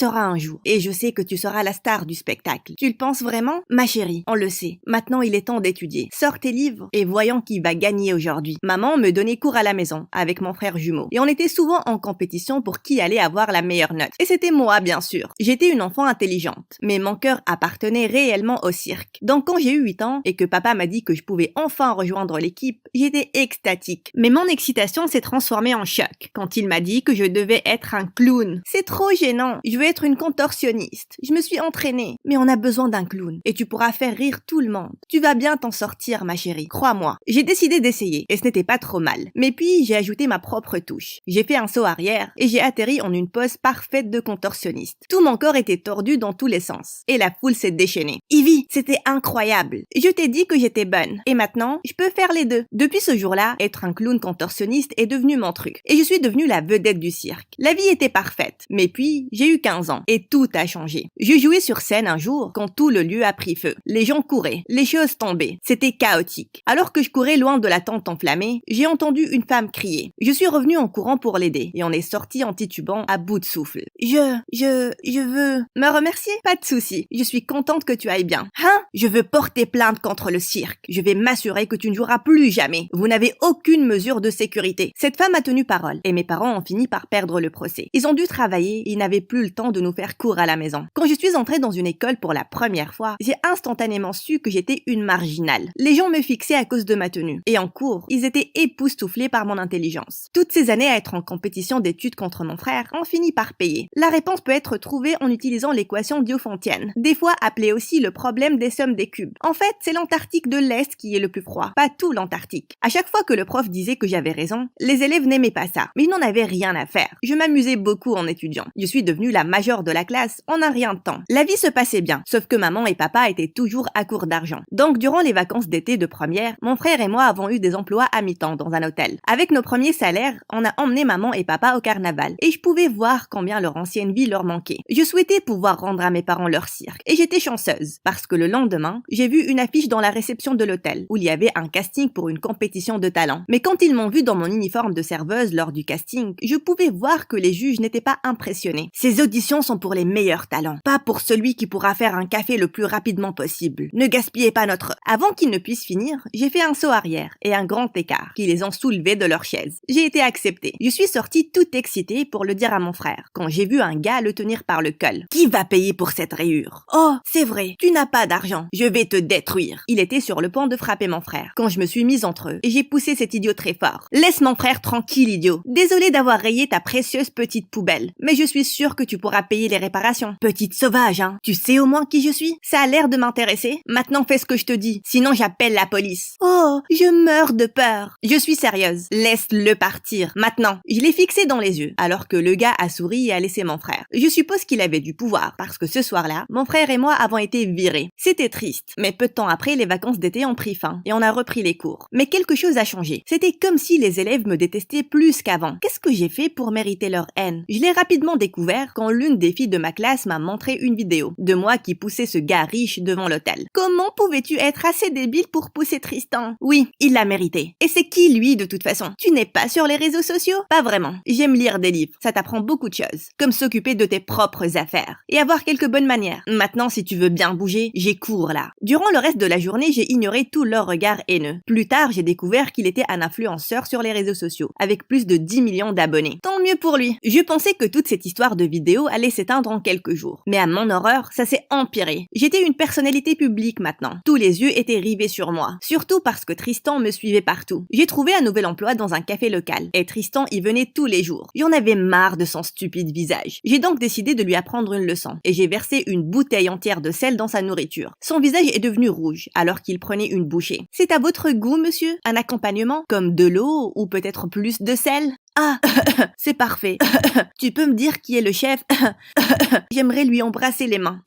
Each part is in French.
seras un jour. Et je sais que tu seras la star du spectacle. Tu le penses vraiment? Ma chérie, on le sait. Maintenant, il est temps d'étudier. Sors tes livres et voyons qui va gagner aujourd'hui. Maman me donnait cours à la maison avec mon frère jumeau. Et on était souvent en compétition pour qui allait avoir la meilleure note. Et c'était moi, bien sûr. J'étais une enfant intelligente. Mais mon cœur appartenait réellement au cirque. Donc quand j'ai eu 8 ans et que papa m'a dit que je pouvais enfin rejoindre l'équipe, j'étais extatique. Mais mon excitation s'est transformée en choc quand il m'a dit que je devais être un clown. C'est trop gênant. Je veux être une contorsionniste. Je me suis entraînée. Mais on a besoin d'un clown. Et tu pourras faire rire tout le monde. Tu vas bien t'en sortir, ma chérie. Crois-moi. J'ai décidé d'essayer. Et ce n'était pas trop mal. Mais puis, j'ai ajouté ma propre touche. J'ai fait un saut arrière et j'ai atterri en une pose parfaite de contorsionniste. Tout mon corps était tordu dans tous les sens. Et la foule s'est déchaînée. Ivy, c'était incroyable. Je t'ai dit que j'étais bonne. Et maintenant, je peux faire les deux. Depuis ce jour-là, être un clown contorsionniste est devenu mon truc. Et je suis devenue la vedette du cirque. La vie était parfaite. Mais puis, j'ai eu 15 ans. Et tout a changé. Je jouais sur scène un jour quand tout le lieu a pris feu. Les gens couraient. Les choses tombaient. C'était chaotique. Alors que je courais loin de la tente enflammée, j'ai entendu une femme crier. Je suis revenue en courant pour l'aider. Et on est sorti en titubant à bout de souffle. Je veux... Me remercier? Pas de souci. Je suis contente que tu ailles bien. Hein? Je veux porter plainte contre le cirque. Je vais m'assurer que tu ne joueras plus jamais. Vous n'avez aucune mesure de sécurité. Cette femme a tenu parole. Et mes parents ont fini par perdre le procès. Ils ont dû travailler et ils n'avaient plus le temps de nous faire cours à la maison. Quand je suis entrée dans une école pour la première fois, j'ai instantanément su que j'étais une marginale. Les gens me fixaient à cause de ma tenue. Et en cours, ils étaient époustouflés par mon intelligence. Toutes ces années à être en compétition d'études contre mon frère ont fini par payer. La réponse peut être trouvée en utilisant l'équation Diophantine, des fois appelée aussi le problème des sommes des cubes. En fait, c'est l'Antarctique de l'Est qui est le plus froid, pas tout l'Antarctique. À chaque fois que le prof disait que j'avais raison, les élèves n'aimaient pas ça, mais ils n'en avaient rien à faire. Je m'amusais beaucoup en étudiant. Je suis devenue la majeure de la classe en un rien de temps. La vie se passait bien, sauf que maman et papa étaient toujours à court d'argent. Donc durant les vacances d'été de première, mon frère et moi avons eu des emplois à mi-temps dans un hôtel. Avec nos premiers salaires, on a emmené maman et papa au carnaval, et je pouvais voir combien leur ancienne vie leur manquait. Je souhaitais pouvoir rendre à mes parents leur cirque, et j'étais chanceuse, parce que le lendemain, j'ai vu une affiche dans la réception de l'hôtel, où il y avait un casting pour une compétition de talent. Mais quand ils m'ont vu dans mon uniforme de serveuse lors du casting, je pouvais voir que les juges n'étaient pas impressionnés. Ces auditions sont pour les meilleurs talents, pas pour celui qui pourra faire un café le plus rapidement possible. Ne gaspillez pas notre... Avant qu'ils ne puissent finir, j'ai fait un saut arrière et un grand écart qui les ont soulevés de leur chaise. J'ai été acceptée. Je suis sortie toute excitée pour le dire à mon frère, quand j'ai vu un gars le tenir par le col. Qui va payer pour cette rayure? Oh, c'est vrai, tu n'as pas d'argent. Je vais te détruire. Il était sur le point de frapper mon frère, quand je me suis mise entre eux et j'ai poussé cet idiot très fort. Laisse mon frère tranquille, idiot. Désolé d'avoir rayé ta précieuse petite poubelle, mais je suis sûre que tu pourras payer les réparations. Petite sauvage, hein. Tu sais au moins qui je suis? Ça a l'air de m'intéresser. Maintenant fais ce que je te dis, sinon j'appelle la police. Oh, je meurs de peur. Je suis sérieuse. Laisse-le partir. Maintenant. Je l'ai fixé dans les yeux, alors que le gars a souri et a laissé mon frère. Je suppose qu'il avait du pouvoir, parce que ce soir-là, mon frère et moi avons été virés. C'était triste, mais peu de temps après, les vacances d'été ont pris fin, et on a repris les cours. Mais quelque chose a changé. C'était comme si les élèves me détestaient plus qu'avant. Qu'est-ce que j'ai fait pour mériter leur haine? Je l'ai rapidement découvert quand l'une des filles de ma classe m'a montré une vidéo de moi qui poussait ce gars riche devant l'hôtel. Comment pouvais-tu être assez débile pour pousser Tristan? Oui, il l'a mérité. Et c'est qui lui de toute façon? Tu n'es pas sur les réseaux sociaux? Pas vraiment. J'aime lire des livres. Ça t'apprend beaucoup de choses. Comme s'occuper de tes propres affaires. Et avoir quelques bonnes manières. Maintenant, si tu veux bien bouger, j'ai cours là. Durant le reste de la journée, j'ai ignoré tous leurs regards haineux. Plus tard, j'ai découvert qu'il était un influenceur sur les réseaux sociaux, avec plus de 10 millions d'abonnés. Tant mieux pour lui. Je pensais que toute cette histoire de vidéo allait s'éteindre en quelques jours. Mais à mon horreur, ça s'est empiré. J'étais une personnalité publique maintenant. Tous les yeux étaient rivés sur moi. Surtout parce que Tristan me suivait partout. J'ai trouvé un nouvel emploi dans un café local. Et Tristan y venait tous les jours. J'en avais marre de son stupide visage. J'ai donc décidé de lui apprendre une leçon. Et j'ai versé une bouteille entière de sel dans sa nourriture. Son visage est devenu rouge, alors qu'il prenait une bouchée. C'est à votre goût, monsieur? Un accompagnement? Comme de l'eau ou peut-être plus de sel? Ah, c'est parfait. Tu peux me dire qui est le chef? J'aimerais lui embrasser les mains.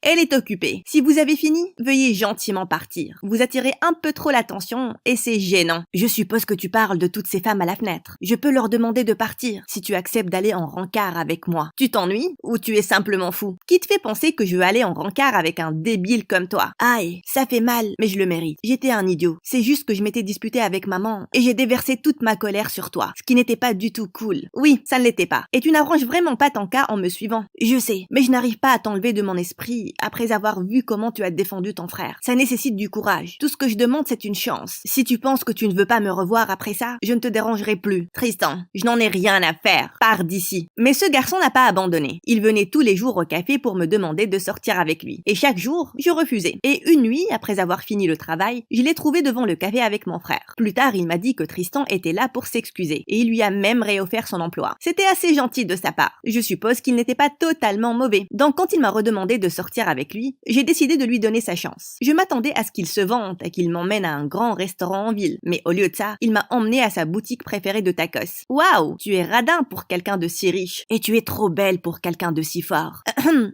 Elle est occupée. Si vous avez fini, veuillez gentiment partir. Vous attirez un peu trop l'attention et c'est gênant. Je suppose que tu parles de toutes ces femmes à la fenêtre. Je peux leur demander de partir si tu acceptes d'aller en rencard avec moi. Tu t'ennuies ou tu es simplement fou? Qui te fait penser que je veux aller en rencard avec un débile comme toi? Aïe, ça fait mal, mais je le mérite. J'étais un idiot. C'est juste que je m'étais disputé avec maman et j'ai déversé toute ma colère sur toi, ce qui n'était pas du tout cool. Oui, ça ne l'était pas. Et tu n'arranges vraiment pas ton cas en me suivant. Je sais, mais je n'arrive pas à t'enlever de mon esprit après avoir vu comment tu as défendu ton frère. Ça nécessite du courage. Tout ce que je demande, c'est une chance. Si tu penses que tu ne veux pas me revoir après ça, je ne te dérangerai plus. Tristan, je n'en ai rien à faire. Pars d'ici. Mais ce garçon n'a pas abandonné. Il venait tous les jours au café pour me demander de sortir avec lui. Et chaque jour, je refusais. Et une nuit, après avoir fini le travail, je l'ai trouvé devant le café avec mon frère. Plus tard, il m'a dit que Tristan était là pour s'excuser. Et il lui a même réoffert son emploi. C'était assez gentil de sa part. Je suppose qu'il n'était pas totalement mauvais. Donc quand il m'a redemandé de sortir avec lui, j'ai décidé de lui donner sa chance. Je m'attendais à ce qu'il se vante et qu'il m'emmène à un grand restaurant en ville. Mais au lieu de ça, il m'a emmené à sa boutique préférée de tacos. Waouh, tu es radin pour quelqu'un de si riche. Et tu es trop belle pour quelqu'un de si fort.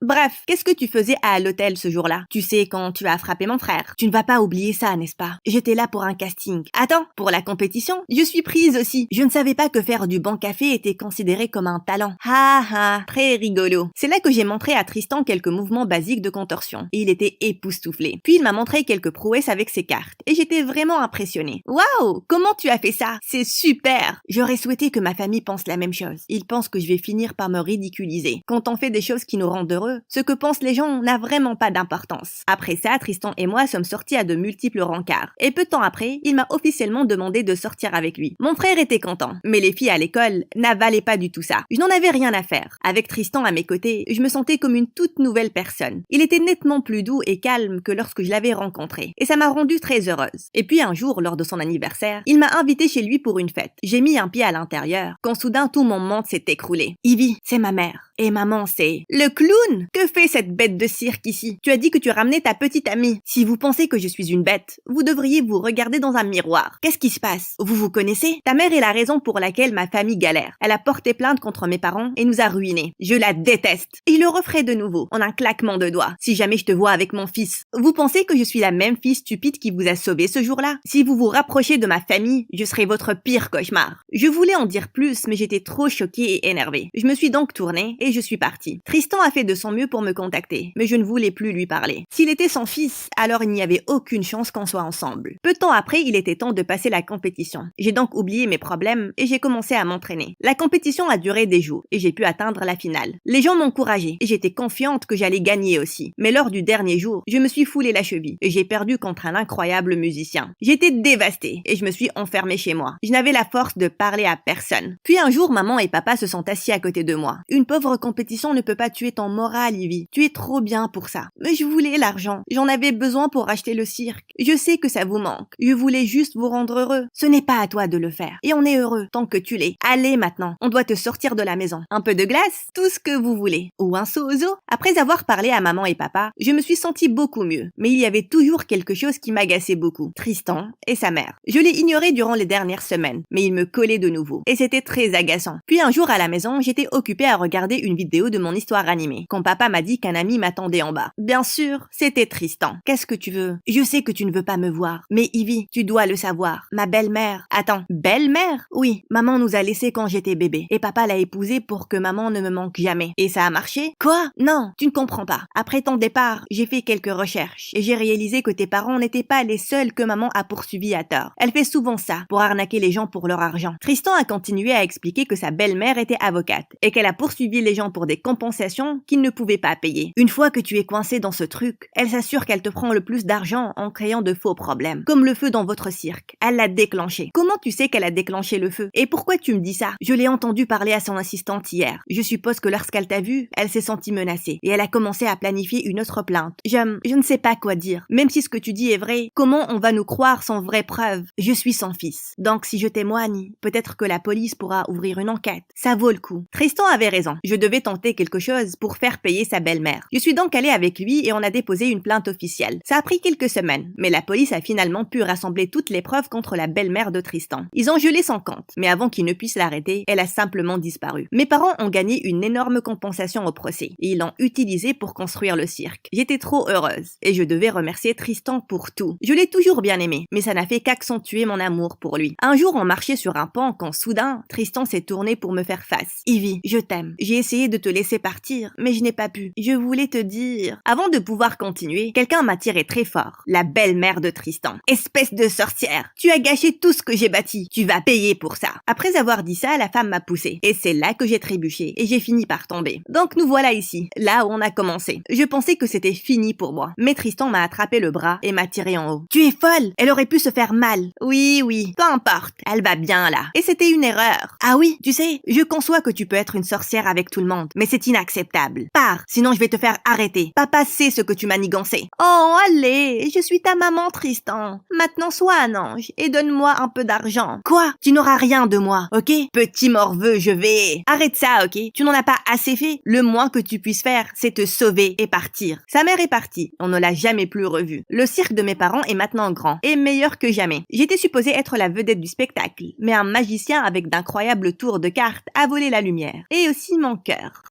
Bref, qu'est-ce que tu faisais à l'hôtel ce jour-là? Tu sais, quand tu as frappé mon frère. Tu ne vas pas oublier ça, n'est-ce pas? J'étais là pour un casting. Attends, pour la compétition, je suis prise aussi. Je ne savais pas que faire du bon café était considéré comme un talent. Ha ha, très rigolo. C'est là que j'ai montré à Tristan quelques mouvements basiques de contorsion. Et il était époustouflé. Puis il m'a montré quelques prouesses avec ses cartes. Et j'étais vraiment impressionnée. Waouh, comment tu as fait ça? C'est super! J'aurais souhaité que ma famille pense la même chose. Ils pensent que je vais finir par me ridiculiser. Quand on fait des choses qui nous rendent heureux, ce que pensent les gens n'a vraiment pas d'importance. Après ça, Tristan et moi sommes sortis à de multiples rencarts. Et peu de temps après, il m'a officiellement demandé de sortir avec lui. Mon frère était content, mais les filles à l'école n'avalaient pas du tout ça. Je n'en avais rien à faire. Avec Tristan à mes côtés, je me sentais comme une toute nouvelle personne. Il était nettement plus doux et calme que lorsque je l'avais rencontré. Et ça m'a rendue très heureuse. Et puis un jour, lors de son anniversaire, il m'a invité chez lui pour une fête. J'ai mis un pied à l'intérieur, quand soudain tout mon monde s'est écroulé. Ivy, c'est ma mère. Et maman, c'est... Le clown? Que fait cette bête de cirque ici? Tu as dit que tu ramenais ta petite amie. Si vous pensez que je suis une bête, vous devriez vous regarder dans un miroir. Qu'est-ce qui se passe? Vous vous connaissez? Ta mère est la raison pour laquelle ma famille galère. Elle a porté plainte contre mes parents et nous a ruinés. Je la déteste. Et je le referai de nouveau, en un claquement de doigts, si jamais je te vois avec mon fils. Vous pensez que je suis la même fille stupide qui vous a sauvé ce jour-là? Si vous vous rapprochez de ma famille, je serai votre pire cauchemar. Je voulais en dire plus, mais j'étais trop choquée et énervée. Je me suis donc tournée et je suis partie. Tristan a fait de son mieux pour me contacter, mais je ne voulais plus lui parler. S'il était son fils, alors il n'y avait aucune chance qu'on soit ensemble. Peu de temps après, il était temps de passer la compétition. J'ai donc oublié mes problèmes et j'ai commencé à m'entraîner. La compétition a duré des jours et j'ai pu atteindre la finale. Les gens m'encourageaient et j'étais confiante que j'allais gagner aussi. Mais lors du dernier jour, je me suis foulé la cheville et j'ai perdu contre un incroyable musicien. J'étais dévastée et je me suis enfermée chez moi. Je n'avais la force de parler à personne. Puis un jour, maman et papa se sont assis à côté de moi. Une pauvre compétition ne peut pas tuer ton moral, Ivy. Tu es trop bien pour ça. Mais je voulais l'argent. J'en avais besoin pour acheter le cirque. Je sais que ça vous manque. Je voulais juste vous rendre heureux. Ce n'est pas à toi de le faire. Et on est heureux tant que tu l'es. Allez maintenant. On doit te sortir de la maison. Un peu de glace? Tout ce que vous voulez. Ou un seau aux eaux? Après avoir parlé à maman et papa, je me suis sentie beaucoup mieux. Mais il y avait toujours quelque chose qui m'agaçait beaucoup. Tristan et sa mère. Je l'ai ignoré durant les dernières semaines, mais il me collait de nouveau. Et c'était très agaçant. Puis un jour à la maison, j'étais occupée à regarder une vidéo de mon histoire animée, quand papa m'a dit qu'un ami m'attendait en bas. Bien sûr, c'était Tristan. Qu'est-ce que tu veux? Je sais que tu ne veux pas me voir, mais Ivy, tu dois le savoir. Ma belle-mère... Attends, belle-mère? Oui, maman nous a laissés quand j'étais bébé, et papa l'a épousée pour que maman ne me manque jamais. Et ça a marché? Quoi? Non, tu ne comprends pas. Après ton départ, j'ai fait quelques recherches, et j'ai réalisé que tes parents n'étaient pas les seuls que maman a poursuivis à tort. Elle fait souvent ça, pour arnaquer les gens pour leur argent. Tristan a continué à expliquer que sa belle-mère était avocate, et qu'elle a poursuivi les gens pour des compensations qu'ils ne pouvaient pas payer. Une fois que tu es coincé dans ce truc, elle s'assure qu'elle te prend le plus d'argent en créant de faux problèmes. Comme le feu dans votre cirque. Elle l'a déclenché. Comment tu sais qu'elle a déclenché le feu? Et pourquoi tu me dis ça? Je l'ai entendu parler à son assistante hier. Je suppose que lorsqu'elle t'a vu, elle s'est sentie menacée. Et elle a commencé à planifier une autre plainte. Je ne sais pas quoi dire. Même si ce que tu dis est vrai, comment on va nous croire sans vraie preuve? Je suis son fils. Donc si je témoigne, peut-être que la police pourra ouvrir une enquête. Ça vaut le coup. Tristan avait raison. Je devais tenter quelque chose pour pour faire payer sa belle-mère. Je suis donc allée avec lui et on a déposé une plainte officielle. Ça a pris quelques semaines, mais la police a finalement pu rassembler toutes les preuves contre la belle-mère de Tristan. Ils ont gelé son compte, mais avant qu'ils ne puissent l'arrêter, elle a simplement disparu. Mes parents ont gagné une énorme compensation au procès et ils l'ont utilisée pour construire le cirque. J'étais trop heureuse et je devais remercier Tristan pour tout. Je l'ai toujours bien aimé, mais ça n'a fait qu'accentuer mon amour pour lui. Un jour, on marchait sur un pont quand soudain, Tristan s'est tourné pour me faire face. Ivy, je t'aime. J'ai essayé de te laisser partir, mais je n'ai pas pu. Je voulais te dire... Avant de pouvoir continuer, quelqu'un m'a tiré très fort. La belle-mère de Tristan. Espèce de sorcière. Tu as gâché tout ce que j'ai bâti. Tu vas payer pour ça. Après avoir dit ça, la femme m'a poussé. Et c'est là que j'ai trébuché. Et j'ai fini par tomber. Donc nous voilà ici. Là où on a commencé. Je pensais que c'était fini pour moi. Mais Tristan m'a attrapé le bras et m'a tiré en haut. Tu es folle. Elle aurait pu se faire mal. Oui. Peu importe. Elle va bien là. Et c'était une erreur. Ah oui, tu sais, je conçois que tu peux être une sorcière avec tout le monde. Mais c'est inacceptable. Pars, sinon je vais te faire arrêter. Papa sait ce que tu manigançais. Oh, allez, je suis ta maman, Tristan. Maintenant, sois un ange et donne-moi un peu d'argent. Quoi? Tu n'auras rien de moi, ok? Petit morveux, je vais... Arrête ça, ok? Tu n'en as pas assez fait. Le moins que tu puisses faire, c'est te sauver et partir. Sa mère est partie. On ne l'a jamais plus revue. Le cirque de mes parents est maintenant grand et meilleur que jamais. J'étais supposée être la vedette du spectacle, mais un magicien avec d'incroyables tours de cartes a volé la lumière. Et aussi mon cœur.